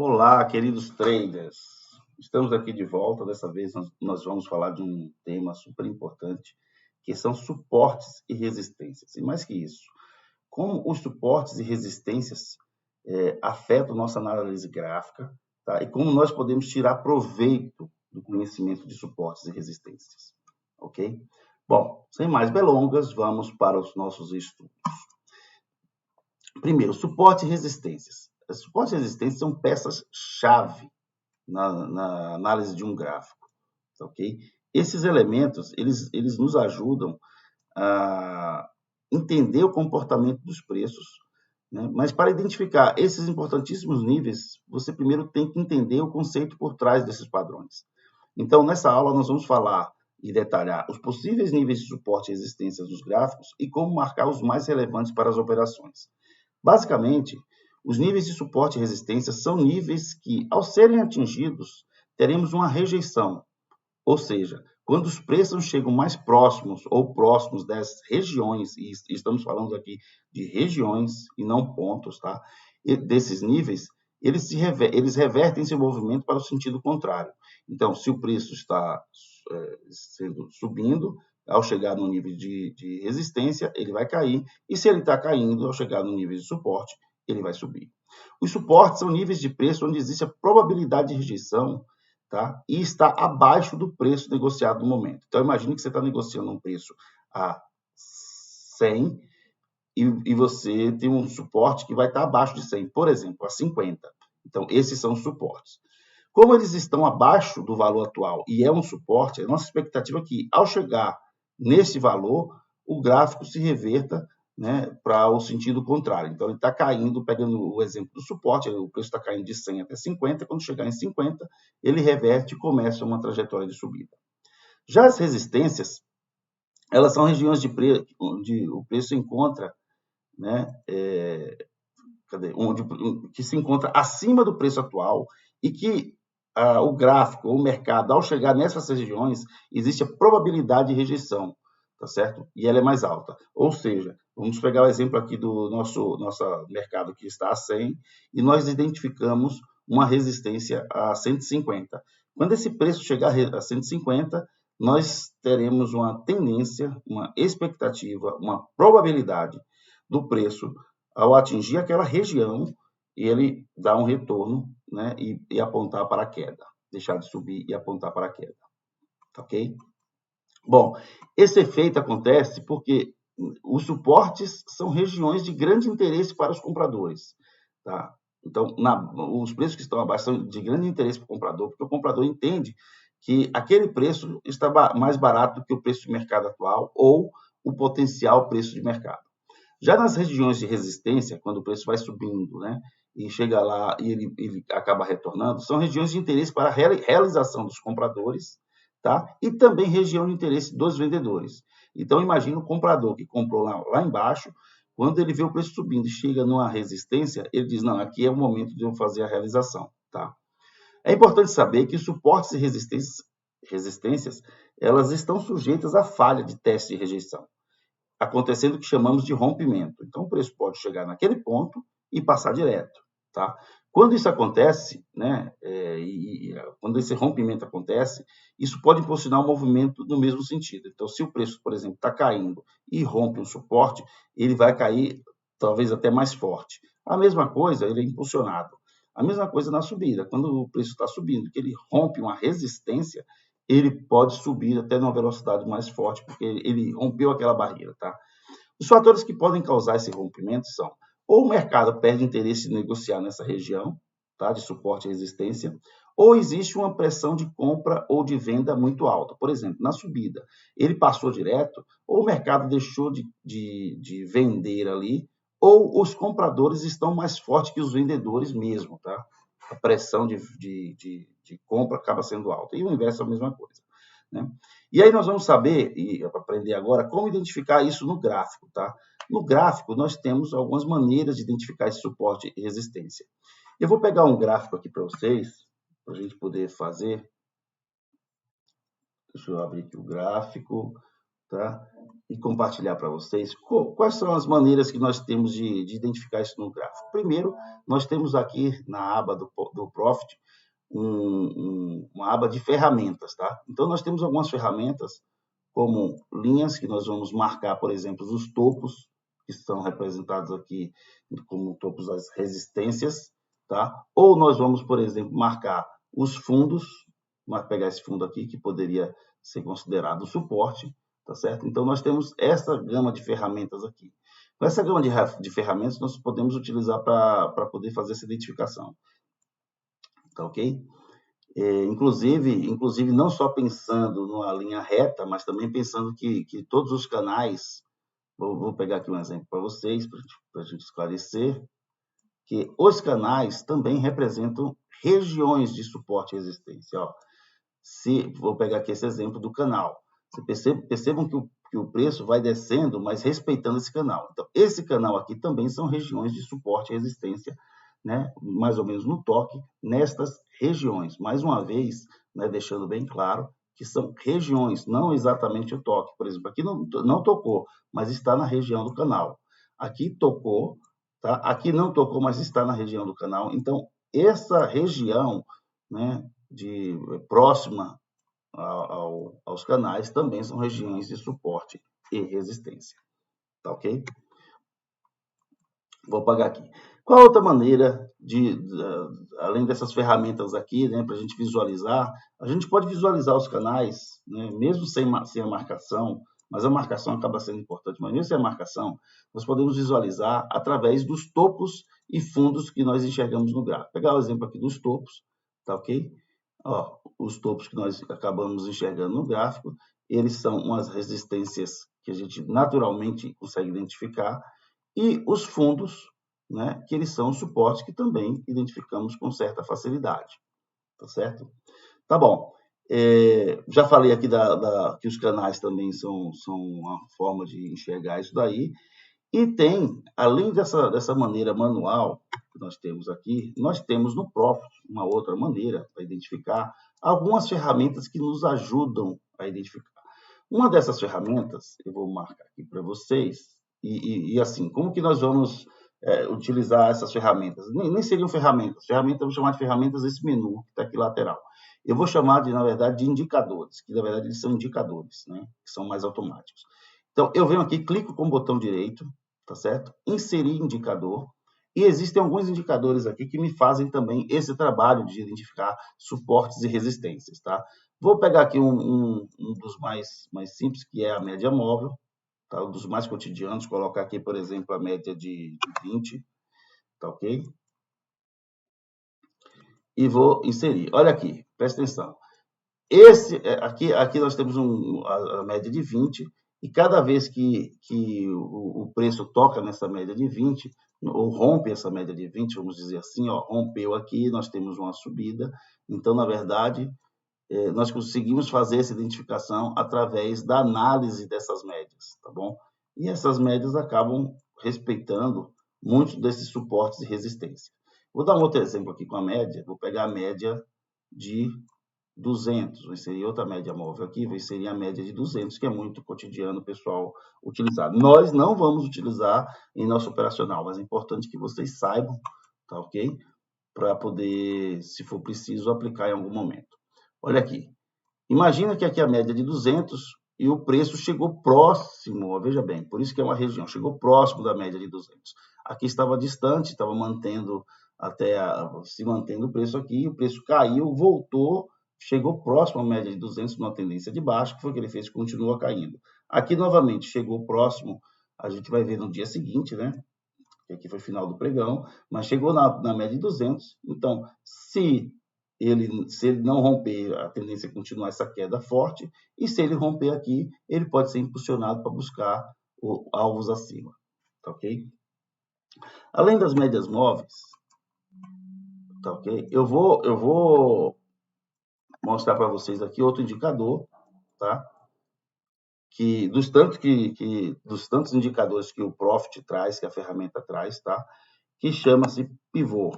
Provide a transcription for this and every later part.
Olá, queridos traders. Estamos aqui de volta. Dessa vez nós vamos falar de um tema super importante, que são suportes e resistências. E mais que isso, como os suportes e resistências afetam nossa análise gráfica, tá? E como nós podemos tirar proveito do conhecimento de suportes e resistências. Ok? Bom, sem mais delongas, vamos para os nossos estudos. Primeiro, suporte e resistências. Suporte e resistências são peças-chave na análise de um gráfico, ok? Esses elementos, eles nos ajudam a entender o comportamento dos preços, né? Mas para identificar esses importantíssimos níveis, você primeiro tem que entender o conceito por trás desses padrões. Então, nessa aula, nós vamos falar e detalhar os possíveis níveis de suporte e resistência dos gráficos e como marcar os mais relevantes para as operações. Basicamente, os níveis de suporte e resistência são níveis que, ao serem atingidos, teremos uma rejeição, ou seja, quando os preços chegam mais próximos ou próximos das regiões, e estamos falando aqui de regiões e não pontos, tá? E desses níveis, eles revertem esse movimento para o sentido contrário. Então, se o preço está subindo, ao chegar no nível de resistência, ele vai cair, e se ele está caindo, ao chegar no nível de suporte, ele vai subir. Os suportes são níveis de preço onde existe a probabilidade de rejeição, tá? E está abaixo do preço negociado no momento. Então, imagine que você está negociando um preço a 100 e você tem um suporte que vai estar abaixo de 100, por exemplo, a 50. Então, esses são os suportes. Como eles estão abaixo do valor atual e é um suporte, a nossa expectativa é que, ao chegar nesse valor, o gráfico se reverta, né, para o sentido contrário. Então, ele está caindo, pegando o exemplo do suporte, o preço está caindo de 100 até 50, quando chegar em 50, ele reverte e começa uma trajetória de subida. Já as resistências, elas são regiões de preço, onde o preço encontra, né, que se encontra acima do preço atual e que o gráfico, ou o mercado, ao chegar nessas regiões, existe a probabilidade de rejeição, tá certo? E ela é mais alta. Ou seja, vamos pegar o exemplo aqui do nosso mercado que está a 100 e nós identificamos uma resistência a 150. Quando esse preço chegar a 150, nós teremos uma tendência, uma expectativa, uma probabilidade do preço ao atingir aquela região, ele dá um retorno, né, e apontar para a queda, deixar de subir e apontar para a queda, ok? Bom, esse efeito acontece porque os suportes são regiões de grande interesse para os compradores, tá? Então, os preços que estão abaixo são de grande interesse para o comprador, porque o comprador entende que aquele preço está mais barato do que o preço de mercado atual ou o potencial preço de mercado. Já nas regiões de resistência, quando o preço vai subindo, né, e chega lá e ele acaba retornando, são regiões de interesse para a realização dos compradores, tá? E também região de interesse dos vendedores. Então, imagina o comprador que comprou lá embaixo, quando ele vê o preço subindo e chega numa resistência, ele diz, não, aqui é o momento de eu fazer a realização, tá? É importante saber que suportes e resistências, elas estão sujeitas à falha de teste de rejeição, acontecendo o que chamamos de rompimento. Então, o preço pode chegar naquele ponto e passar direto, tá? Quando isso acontece, né, quando esse rompimento acontece, isso pode impulsionar um movimento no mesmo sentido. Então, se o preço, por exemplo, está caindo e rompe um suporte, ele vai cair talvez até mais forte. A mesma coisa, ele é impulsionado. A mesma coisa na subida. Quando o preço está subindo, que ele rompe uma resistência, ele pode subir até numa velocidade mais forte, porque ele rompeu aquela barreira, tá? Os fatores que podem causar esse rompimento são ou o mercado perde interesse em negociar nessa região, tá, de suporte e resistência, ou existe uma pressão de compra ou de venda muito alta. Por exemplo, na subida, ele passou direto, ou o mercado deixou de vender ali, ou os compradores estão mais fortes que os vendedores mesmo, tá? A pressão de compra acaba sendo alta. E o inverso é a mesma coisa, né? E aí nós vamos saber, e aprender agora, como identificar isso no gráfico, tá? No gráfico, nós temos algumas maneiras de identificar esse suporte e resistência. Eu vou pegar um gráfico aqui para vocês, para a gente poder fazer. Deixa eu abrir aqui o gráfico. tá? E compartilhar para vocês quais são as maneiras que nós temos de identificar isso no gráfico. Primeiro, nós temos aqui na aba do Profit uma aba de ferramentas, tá? Então, nós temos algumas ferramentas como linhas que nós vamos marcar, por exemplo, os topos, que são representados aqui como topos das resistências, tá? Ou nós vamos, por exemplo, marcar os fundos, vamos pegar esse fundo aqui, que poderia ser considerado suporte, tá certo? Então, nós temos essa gama de ferramentas aqui. Com essa gama de ferramentas, nós podemos utilizar para poder fazer essa identificação, tá ok? Inclusive, não só pensando numa linha reta, mas também pensando que todos os canais, vou pegar aqui um exemplo para vocês, para a gente esclarecer, que os canais também representam regiões de suporte e resistência. Ó. Vou pegar aqui esse exemplo do canal. Percebam que o preço vai descendo, mas respeitando esse canal. Então, esse canal aqui também são regiões de suporte e resistência, né, mais ou menos no toque, nestas regiões. Mais uma vez, né, deixando bem claro que são regiões, não exatamente o toque. Por exemplo, aqui não tocou, mas está na região do canal. Aqui tocou, tá? Aqui não tocou, mas está na região do canal. Então, essa região, né, próxima aos canais também são regiões de suporte e resistência. Tá ok? Vou apagar aqui. Qual outra maneira além dessas ferramentas aqui, né, para a gente visualizar, a gente pode visualizar os canais, né, mesmo sem a marcação, mas a marcação acaba sendo importante, mas mesmo sem a marcação, nós podemos visualizar através dos topos e fundos que nós enxergamos no gráfico. Vou pegar o exemplo aqui dos topos, tá ok? Ó, os topos que nós acabamos enxergando no gráfico, eles são umas resistências que a gente naturalmente consegue identificar, e os fundos, né, que eles são suportes que também identificamos com certa facilidade, tá certo? Tá bom. Já falei aqui que os canais também são uma forma de enxergar isso daí, e tem, além dessa maneira manual que nós temos aqui, nós temos no Profit uma outra maneira para identificar algumas ferramentas que nos ajudam a identificar. Uma dessas ferramentas, eu vou marcar aqui para vocês, e assim, como que nós vamos utilizar essas ferramentas? Nem seriam ferramentas, eu vou chamar de ferramentas esse menu que está aqui lateral. Eu vou chamar, na verdade, de indicadores, que na verdade eles são indicadores, né, que são mais automáticos. Então, eu venho aqui, clico com o botão direito, tá certo? Inserir indicador. E existem alguns indicadores aqui que me fazem também esse trabalho de identificar suportes e resistências, tá? Vou pegar aqui um dos mais simples, que é a média móvel, tá? Um dos mais cotidianos, colocar aqui, por exemplo, a média de 20, tá ok? E vou inserir. Olha aqui, presta atenção. Aqui nós temos a média de 20, e cada vez que o preço toca nessa média de 20, ou rompe essa média de 20, vamos dizer assim, ó, rompeu aqui, nós temos uma subida. Então, na verdade, nós conseguimos fazer essa identificação através da análise dessas médias, tá bom? E essas médias acabam respeitando muitos desses suportes e resistência. Vou dar um outro exemplo aqui com a média, vou pegar a média de 200, vou inserir outra média móvel aqui, vou inserir a média de 200, que é muito cotidiano o pessoal utilizar. Nós não vamos utilizar em nosso operacional, mas é importante que vocês saibam, tá ok? Para poder, se for preciso, aplicar em algum momento. Olha aqui, imagina que aqui a média é de 200 e o preço chegou próximo, ó, veja bem, por isso que é uma região, chegou próximo da média de 200. Aqui estava distante, estava se mantendo o preço aqui, o preço caiu, voltou, chegou próximo à média de 200 numa tendência de baixa, que foi o que ele fez, continua caindo. Aqui, novamente, chegou próximo, a gente vai ver no dia seguinte, né? Que aqui foi final do pregão, mas chegou na média de 200. Então, se ele não romper, a tendência é continuar essa queda forte, e se ele romper aqui, ele pode ser impulsionado para buscar alvos acima, tá ok? Além das médias móveis, tá ok? Eu vou mostrar para vocês aqui outro indicador, tá? Que dos tantos indicadores que o Profit traz, que a ferramenta traz, tá? Que chama-se pivô,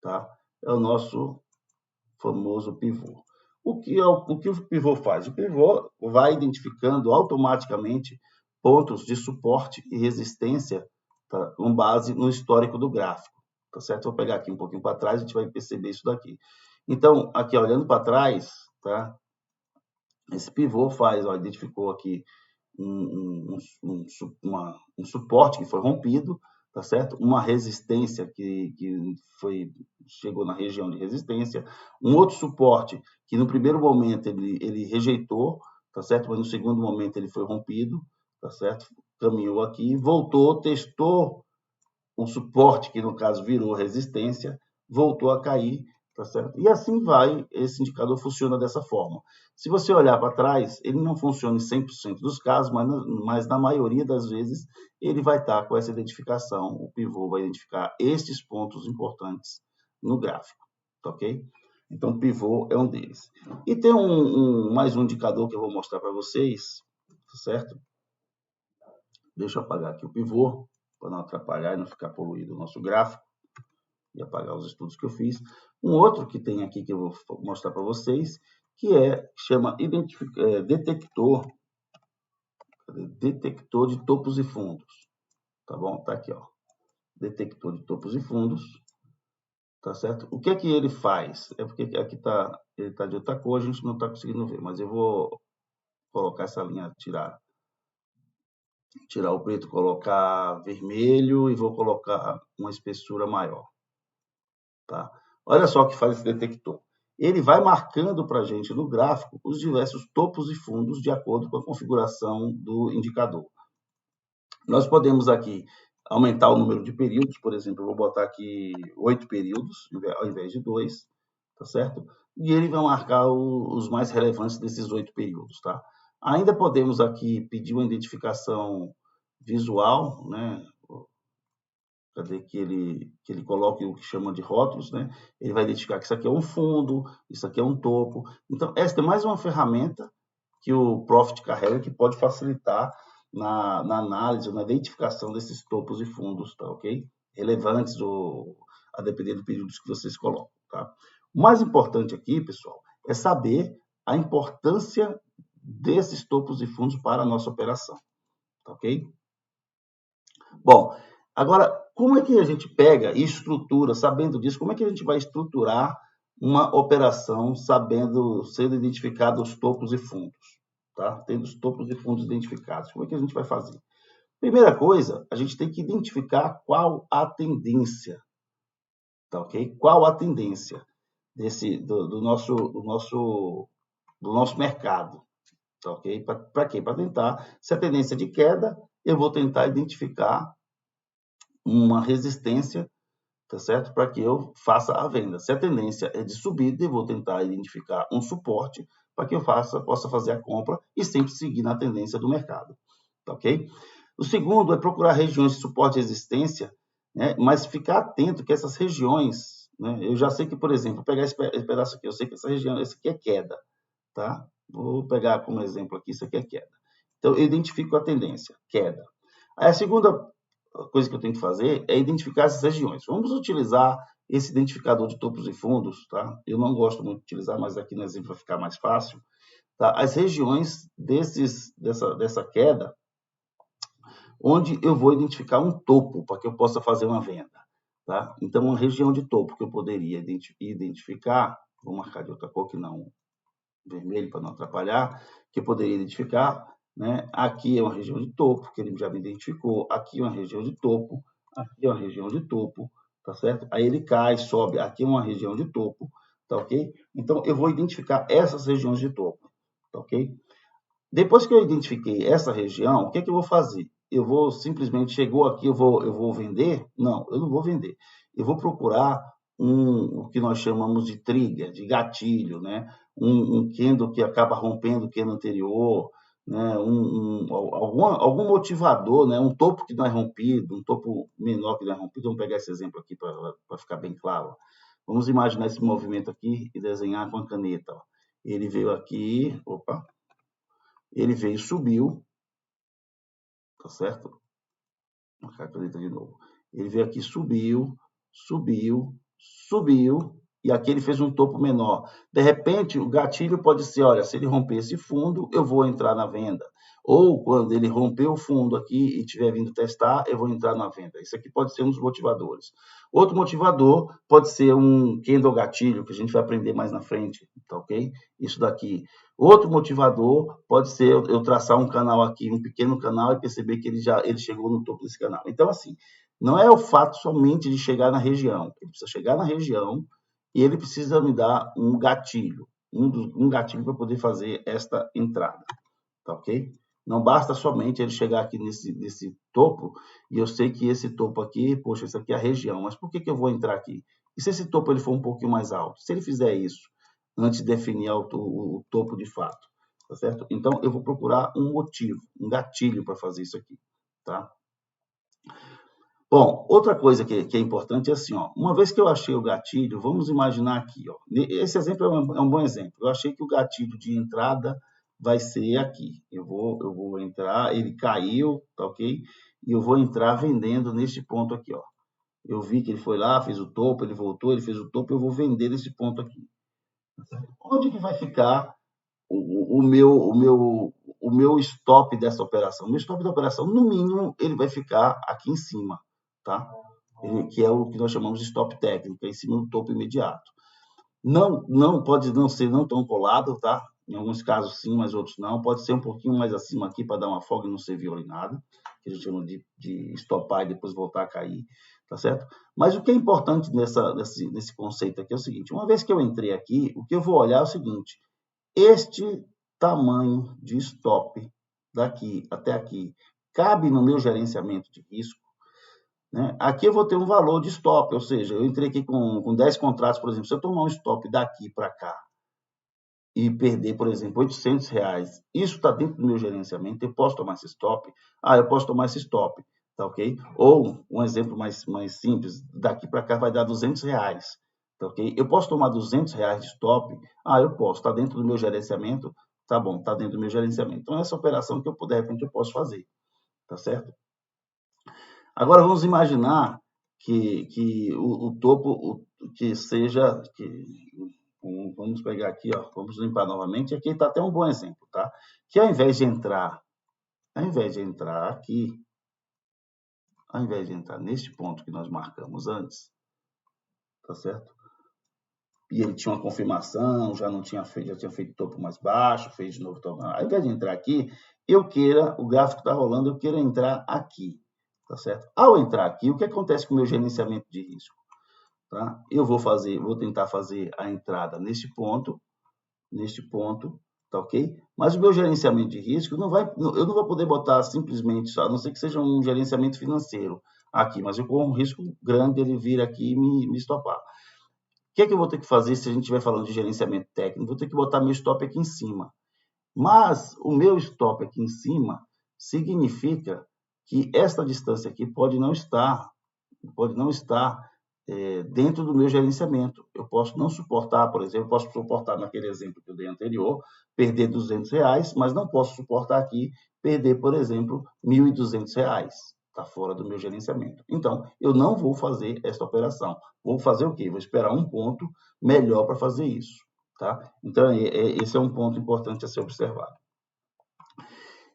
tá? É o nosso famoso pivô. O que o pivô faz? O pivô vai identificando automaticamente pontos de suporte e resistência, tá? Com base no histórico do gráfico. Tá certo? Vou pegar aqui um pouquinho para trás, a gente vai perceber isso daqui. Então, aqui olhando para trás, tá? Esse pivô faz, ó, identificou aqui um suporte que foi rompido, tá certo? Uma resistência que chegou na região de resistência, um outro suporte que no primeiro momento ele rejeitou, tá certo? Mas no segundo momento ele foi rompido, tá certo? Caminhou aqui, voltou, testou o suporte, que no caso virou resistência, voltou a cair, tá certo? E assim vai, esse indicador funciona dessa forma. Se você olhar para trás, ele não funciona em 100% dos casos, mas na maioria das vezes ele vai estar com essa identificação, o pivô vai identificar estes pontos importantes no gráfico, tá ok? Então, o pivô é um deles. E tem mais um indicador que eu vou mostrar para vocês, tá certo? Deixa eu apagar aqui o pivô, para não atrapalhar e não ficar poluído o nosso gráfico, e apagar os estudos que eu fiz. Um outro que tem aqui que eu vou mostrar para vocês, que chama detector de topos e fundos. Tá bom? Tá aqui, ó. Detector de topos e fundos. Tá certo? O que é que ele faz? É porque aqui ele tá de outra cor, a gente não está conseguindo ver, mas eu vou colocar essa linha, tirar o preto, colocar vermelho e vou colocar uma espessura maior. Tá? Olha só o que faz esse detector. Ele vai marcando para a gente no gráfico os diversos topos e fundos de acordo com a configuração do indicador. Nós podemos aqui aumentar o número de períodos, por exemplo, eu vou botar aqui 8 períodos ao invés de 2, tá certo? E ele vai marcar os mais relevantes desses 8 períodos, tá? Ainda podemos aqui pedir uma identificação visual, né? Cadê que ele coloque o que chama de rótulos, né? Ele vai identificar que isso aqui é um fundo, isso aqui é um topo. Então, esta é mais uma ferramenta que o Profit carrega que pode facilitar na análise, na identificação desses topos e fundos, tá ok? Relevantes a depender do período que vocês colocam, tá? O mais importante aqui, pessoal, é saber a importância desses topos e fundos para a nossa operação, tá ok? Bom, agora, como é que a gente pega e estrutura, sabendo disso, como é que a gente vai estruturar uma operação sendo identificados os topos e fundos, tá? Tendo os topos e fundos identificados, como é que a gente vai fazer? Primeira coisa, a gente tem que identificar qual a tendência, tá ok? Qual a tendência do nosso mercado, tá ok? Para quê? Para tentar, se a tendência é de queda, eu vou tentar identificar uma resistência, tá certo? Para que eu faça a venda. Se a tendência é de subida, eu vou tentar identificar um suporte para que eu possa fazer a compra e sempre seguir na tendência do mercado, tá ok? O segundo é procurar regiões de suporte e resistência, né? Mas ficar atento que essas regiões, né? Eu já sei que, por exemplo, vou pegar esse pedaço aqui, eu sei que essa região, esse aqui é queda, tá? Vou pegar como exemplo aqui, isso aqui é queda. Então, eu identifico a tendência, queda. Aí a segunda coisa que eu tenho que fazer é identificar essas regiões. Vamos utilizar esse identificador de topos e fundos, tá? Eu não gosto muito de utilizar, mas aqui no exemplo vai ficar mais fácil. Tá? As regiões dessa queda, onde eu vou identificar um topo para que eu possa fazer uma venda. Tá? Então, uma região de topo que eu poderia identificar, vou marcar de outra cor que não vermelho para não atrapalhar, que eu poderia identificar, né? Aqui é uma região de topo, que ele já me identificou, aqui é uma região de topo, aqui é uma região de topo, tá certo? Aí ele cai, sobe, aqui é uma região de topo, tá ok? Então, eu vou identificar essas regiões de topo, tá ok? Depois que eu identifiquei essa região, o que é que eu vou fazer? Eu vou simplesmente, chegou aqui, eu vou vender? Não, eu não vou vender. Eu vou procurar o que nós chamamos de trigger, de gatilho, né? Um candle que acaba rompendo o candle anterior, né? Algum motivador, né? Um topo que não é rompido, um topo menor que não é rompido. Vamos pegar esse exemplo aqui para ficar bem claro. Vamos imaginar esse movimento aqui e desenhar com a caneta. Ó. Ele veio aqui, opa, ele veio, subiu, tá certo? Vou marcar a caneta de novo. Ele veio aqui, subiu, subiu, subiu, e aqui ele fez um topo menor. De repente, o gatilho pode ser, olha, se ele romper esse fundo, eu vou entrar na venda. Ou quando ele romper o fundo aqui e estiver vindo testar, eu vou entrar na venda. Isso aqui pode ser um dos motivadores. Outro motivador pode ser um candle gatilho, que a gente vai aprender mais na frente, tá ok? Isso daqui. Outro motivador pode ser eu traçar um canal aqui, um pequeno canal, e perceber que ele chegou no topo desse canal. Então, assim, não é o fato somente de chegar na região. Ele precisa chegar na região e ele precisa me dar um gatilho, um gatilho para poder fazer esta entrada, tá ok? Não basta somente ele chegar aqui nesse topo e eu sei que esse topo aqui, poxa, isso aqui é a região, mas por que eu vou entrar aqui? E se esse topo ele for um pouquinho mais alto? Se ele fizer isso antes de definir o topo de fato, tá certo? Então, eu vou procurar um motivo, um gatilho para fazer isso aqui, tá? Bom, outra coisa que é importante é assim, ó, uma vez que eu achei o gatilho, vamos imaginar aqui, ó, esse exemplo é um bom exemplo. Eu achei que o gatilho de entrada vai ser aqui. Eu vou entrar, ele caiu, tá ok? E eu vou entrar vendendo neste ponto aqui, ó. Eu vi que ele foi lá, fez o topo, ele voltou, ele fez o topo, eu vou vender nesse ponto aqui. Onde que vai ficar o meu stop dessa operação? O meu stop da operação, no mínimo, ele vai ficar aqui em cima, tá? Que é o que nós chamamos de stop técnico, em cima do topo imediato. Não pode não ser não tão colado, tá? Em alguns casos sim, mas outros não. Pode ser um pouquinho mais acima aqui para dar uma folga e não ser violinado, que a gente chama de estopar e depois voltar a cair, tá certo? Mas o que é importante nesse conceito aqui é o seguinte: uma vez que eu entrei aqui, o que eu vou olhar é o seguinte: este tamanho de stop daqui até aqui cabe no meu gerenciamento de risco? Né? Aqui eu vou ter um valor de stop, ou seja, eu entrei aqui com 10 contratos, por exemplo, se eu tomar um stop daqui para cá e perder, por exemplo, R$800, isso está dentro do meu gerenciamento, eu posso tomar esse stop? Ah, eu posso tomar esse stop, tá ok? Ou, um exemplo mais simples, daqui para cá vai dar R$200, tá ok? Eu posso tomar R$200 de stop? Ah, eu posso, está dentro do meu gerenciamento? Tá bom, está dentro do meu gerenciamento. Então, essa operação que eu puder, de repente, eu posso fazer, tá certo? Agora vamos imaginar que o topo que seja. Vamos pegar aqui, ó, vamos limpar novamente. Aqui está até um bom exemplo, tá? Que ao invés de entrar aqui, ao invés de entrar neste ponto que nós marcamos antes, tá certo? E ele tinha uma confirmação, já tinha feito topo mais baixo, fez de novo topo. Ao invés de entrar aqui, o gráfico está rolando, eu queira entrar aqui. Tá certo? Ao entrar aqui, o que acontece com o meu gerenciamento de risco? Tá? Eu vou tentar fazer a entrada neste ponto, tá ok? Mas o meu gerenciamento de risco eu não vou poder botar simplesmente só, a não ser que seja um gerenciamento financeiro aqui, mas eu corro um risco grande ele vir aqui e me estopar. O que é que eu vou ter que fazer se a gente estiver falando de gerenciamento técnico? Vou ter que botar meu stop aqui em cima. Mas o meu stop aqui em cima significa que esta distância aqui pode não estar dentro do meu gerenciamento. Eu posso não suportar, por exemplo, posso suportar naquele exemplo que eu dei anterior, perder R$200, mas não posso suportar aqui perder, por exemplo, R$1.200. Está fora do meu gerenciamento. Então, eu não vou fazer esta operação. Vou fazer o quê? Vou esperar um ponto melhor para fazer isso. Tá? Então, esse é um ponto importante a ser observado.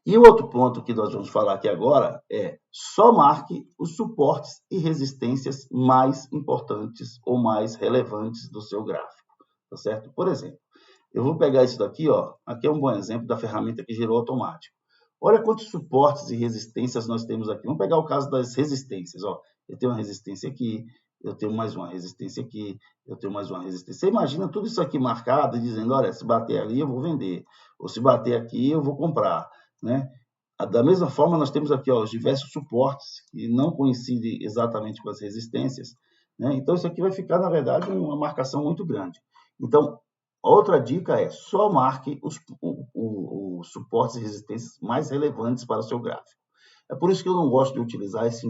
E o outro ponto que nós vamos falar aqui agora é só marque os suportes e resistências mais importantes ou mais relevantes do seu gráfico, tá certo? Por exemplo, eu vou pegar isso daqui, ó, aqui é um bom exemplo da ferramenta que gerou automático. Olha quantos suportes e resistências nós temos aqui. Vamos pegar o caso das resistências, ó. Eu tenho uma resistência aqui, eu tenho mais uma resistência aqui, eu tenho mais uma resistência. Você imagina tudo isso aqui marcado e dizendo, olha, se bater ali eu vou vender, ou se bater aqui eu vou comprar. Né? Da mesma forma, nós temos aqui ó, os diversos suportes que não coincidem exatamente com as resistências. Né? Então, isso aqui vai ficar, na verdade, uma marcação muito grande. Então, outra dica é só marque os suportes e resistências mais relevantes para o seu gráfico. É por isso que eu não gosto de utilizar esse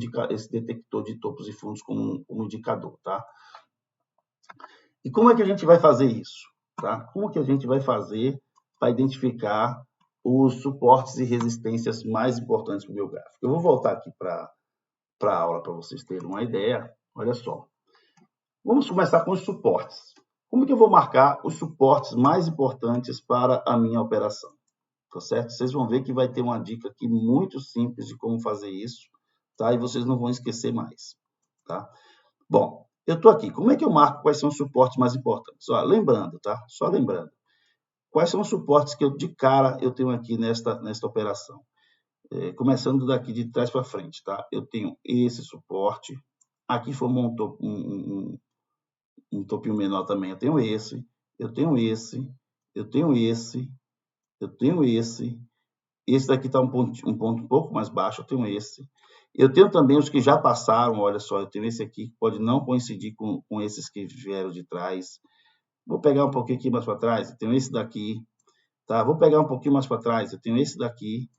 detector de topos e fundos como indicador. Tá? E como é que a gente vai fazer isso? Tá? Como que a gente vai fazer para identificar os suportes e resistências mais importantes para o meu gráfico? Eu vou voltar aqui para a aula para vocês terem uma ideia. Olha só. Vamos começar com os suportes. Como é que eu vou marcar os suportes mais importantes para a minha operação? Tá certo? Vocês vão ver que vai ter uma dica aqui muito simples de como fazer isso, tá? E vocês não vão esquecer mais, tá? Bom, eu estou aqui. Como é que eu marco quais são os suportes mais importantes? Ó, lembrando, tá? Só lembrando. Quais são os suportes que eu, de cara, eu tenho aqui nesta operação? Começando daqui de trás para frente, tá? Eu tenho esse suporte. Aqui formou um topinho menor também. Eu tenho esse, eu tenho esse, eu tenho esse, eu tenho esse. Esse daqui está um ponto um pouco mais baixo, eu tenho esse. Eu tenho também os que já passaram, olha só, eu tenho esse aqui, que pode não coincidir com esses que vieram de trás. Vou pegar um pouquinho aqui mais para trás, eu tenho esse daqui, tá? Vou pegar um pouquinho mais para trás, eu tenho esse daqui,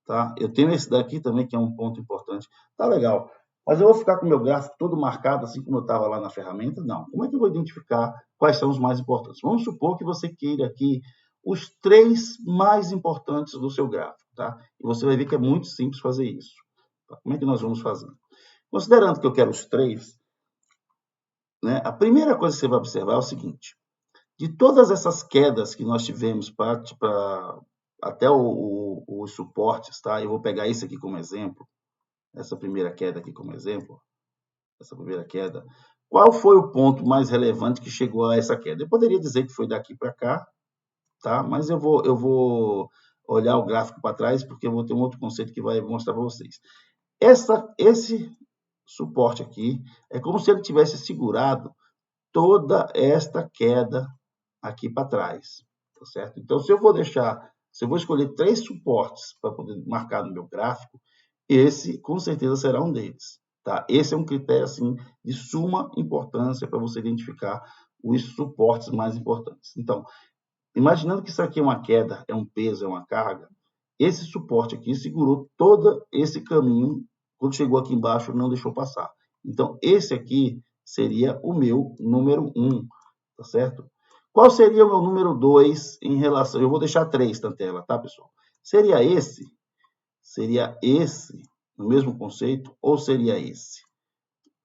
tá? Eu tenho esse daqui também, que é um ponto importante. Tá legal. Mas eu vou ficar com o meu gráfico todo marcado, assim como eu estava lá na ferramenta? Não. Como é que eu vou identificar quais são os mais importantes? Vamos supor que você queira aqui os 3 mais importantes do seu gráfico, tá? E você vai ver que é muito simples fazer isso. Tá? Como é que nós vamos fazer? Considerando que eu quero os 3, né, a primeira coisa que você vai observar é o seguinte: de todas essas quedas que nós tivemos até os suportes, tá? Eu vou pegar esse aqui como exemplo, essa primeira queda aqui como exemplo, essa primeira queda. Qual foi o ponto mais relevante que chegou a essa queda? Eu poderia dizer que foi daqui para cá, tá? Mas eu vou olhar o gráfico para trás, porque eu vou ter um outro conceito que vai mostrar para vocês. Esse suporte aqui é como se ele tivesse segurado toda esta queda aqui para trás, tá certo? Então, se eu vou escolher 3 suportes para poder marcar no meu gráfico, esse com certeza será um deles, tá? Esse é um critério assim de suma importância para você identificar os suportes mais importantes. Então, imaginando que isso aqui é uma queda, é um peso, é uma carga, esse suporte aqui segurou todo esse caminho, quando chegou aqui embaixo não deixou passar. Então, esse aqui seria o meu número 1, tá certo? Qual seria o meu número 2 em relação... Eu vou deixar 3 na tela, tá, pessoal? Seria esse, no mesmo conceito, ou seria esse?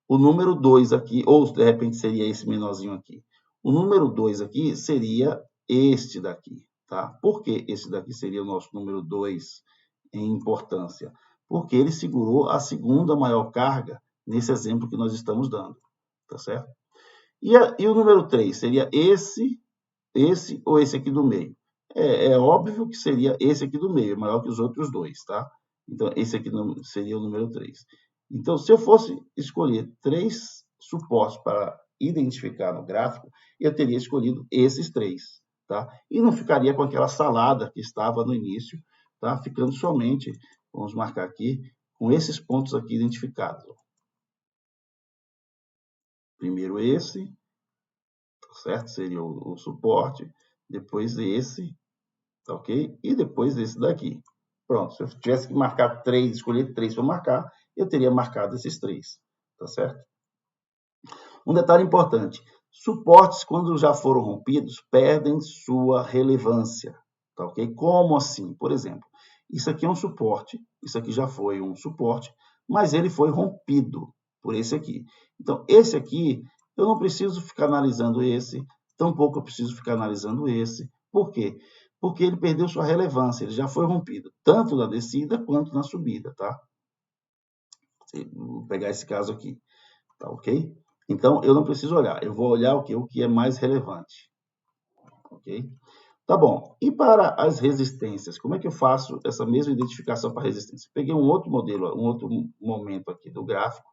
O número 2 aqui, ou de repente seria esse menorzinho aqui. O número 2 aqui seria este daqui, tá? Por que esse daqui seria o nosso número 2 em importância? Porque ele segurou a segunda maior carga nesse exemplo que nós estamos dando, tá certo? E o número 3 seria esse ou esse aqui do meio? É óbvio que seria esse aqui do meio, maior que os outros dois, tá? Então, esse aqui seria o número 3. Então, se eu fosse escolher 3 suportes para identificar no gráfico, eu teria escolhido esses 3, tá? E não ficaria com aquela salada que estava no início, tá? Ficando somente, vamos marcar aqui, com esses pontos aqui identificados. Primeiro esse, tá certo? Seria o suporte, depois esse, tá ok? E depois esse daqui. Pronto, se eu tivesse que marcar 3, escolher 3 para marcar, eu teria marcado esses 3, tá certo? Um detalhe importante, suportes, quando já foram rompidos, perdem sua relevância, tá ok? Como assim? Por exemplo, isso aqui é um suporte, isso aqui já foi um suporte, mas ele foi rompido por esse aqui. Então, esse aqui, eu não preciso ficar analisando esse, tampouco eu preciso ficar analisando esse. Por quê? Porque ele perdeu sua relevância, ele já foi rompido, tanto na descida quanto na subida, tá? Vou pegar esse caso aqui, tá ok? Então, eu não preciso olhar, eu vou olhar o que é mais relevante, ok? Tá bom, e para as resistências, como é que eu faço essa mesma identificação para resistência? Peguei um outro modelo, um outro momento aqui do gráfico,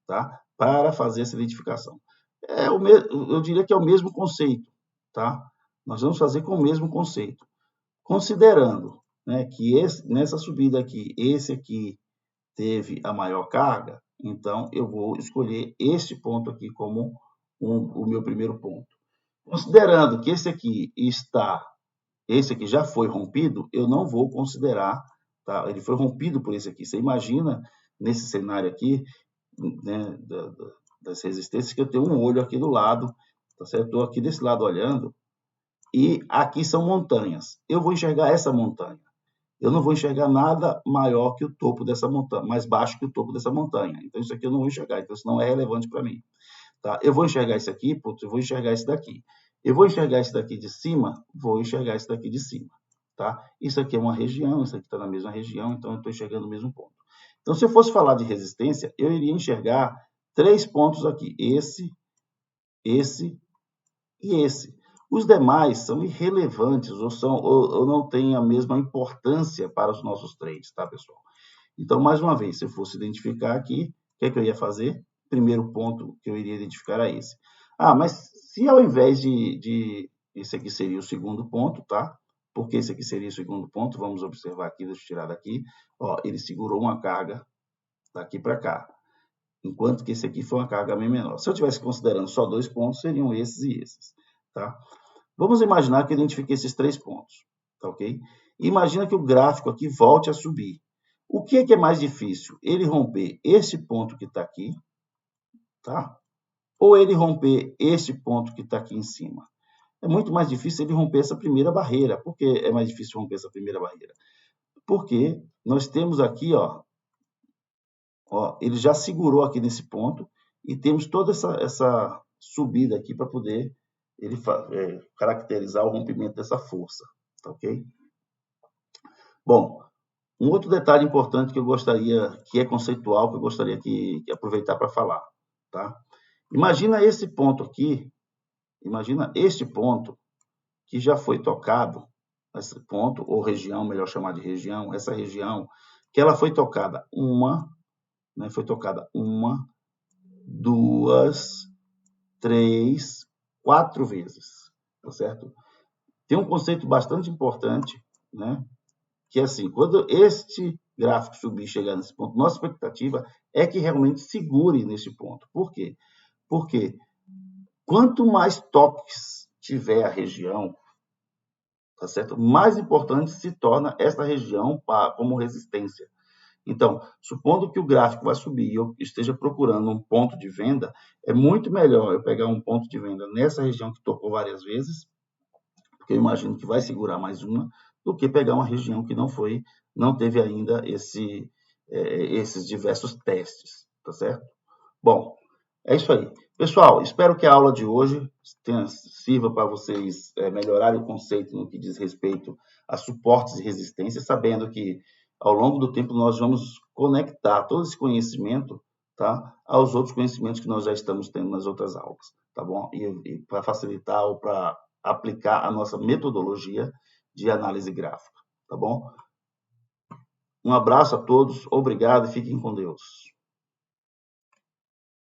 tá? Para fazer essa identificação. Eu diria que é o mesmo conceito, tá? Nós vamos fazer com o mesmo conceito. Considerando, né, que nessa subida aqui, esse aqui teve a maior carga, então eu vou escolher este ponto aqui como o meu primeiro ponto. Considerando que esse aqui já foi rompido, eu não vou considerar, tá? Ele foi rompido por esse aqui. Você imagina nesse cenário aqui, né, das resistências, que eu tenho um olho aqui do lado, tá certo? Estou aqui desse lado olhando, e aqui são montanhas. Eu vou enxergar essa montanha. Eu não vou enxergar nada maior que o topo dessa montanha, mais baixo que o topo dessa montanha. Então, isso aqui eu não vou enxergar, então isso não é relevante para mim. tá? Eu vou enxergar isso aqui, putz, eu vou enxergar isso daqui. Eu vou enxergar isso daqui de cima, vou enxergar isso daqui de cima, tá? Isso aqui é uma região, isso aqui está na mesma região, então eu estou enxergando o mesmo ponto. Então, se eu fosse falar de resistência, eu iria enxergar 3 pontos aqui, esse e esse. Os demais são irrelevantes ou não têm a mesma importância para os nossos trades, tá, pessoal? Então, mais uma vez, se eu fosse identificar aqui, o que é que eu ia fazer? Primeiro ponto que eu iria identificar é esse. Ah, mas se ao invés esse aqui seria o segundo ponto, tá? Porque esse aqui seria o segundo ponto, vamos observar aqui, deixa eu tirar daqui. Ó, ele segurou uma carga daqui para cá, enquanto que esse aqui foi uma carga bem menor. Se eu estivesse considerando só 2 pontos, seriam esses e esses, tá? Vamos imaginar que eu identifiquei esses 3 pontos, tá ok? Imagina que o gráfico aqui volte a subir. O que é mais difícil? Ele romper esse ponto que está aqui, tá? Ou ele romper esse ponto que está aqui em cima? É muito mais difícil ele romper essa primeira barreira. Por que é mais difícil romper essa primeira barreira? Porque nós temos aqui, ó, ele já segurou aqui nesse ponto e temos toda essa subida aqui para poder ele caracterizar o rompimento dessa força, tá ok? Bom, um outro detalhe importante que eu gostaria, que é conceitual, que eu gostaria que aproveitar para falar, tá? Imagina esse ponto aqui, imagina este ponto que já foi tocado, esse ponto, ou região, melhor chamar de região, essa região, que ela foi tocada foi tocada 1, 2, 3, 4 vezes, tá certo? Tem um conceito bastante importante, né? Que é assim, quando este gráfico subir e chegar nesse ponto, nossa expectativa é que realmente segure nesse ponto. Por quê? Porque quanto mais toques tiver a região, tá certo? Mais importante se torna essa região como resistência. Então, supondo que o gráfico vai subir e eu esteja procurando um ponto de venda, é muito melhor eu pegar um ponto de venda nessa região que tocou várias vezes, porque eu imagino que vai segurar mais uma, do que pegar uma região que não teve ainda esses diversos testes, tá certo? Bom, é isso aí. Pessoal, espero que a aula de hoje sirva para vocês melhorarem o conceito no que diz respeito a suportes e resistências, sabendo que ao longo do tempo nós vamos conectar todo esse conhecimento, tá, aos outros conhecimentos que nós já estamos tendo nas outras aulas, tá bom? E para facilitar ou para aplicar a nossa metodologia de análise gráfica, tá bom? Um abraço a todos, obrigado e fiquem com Deus.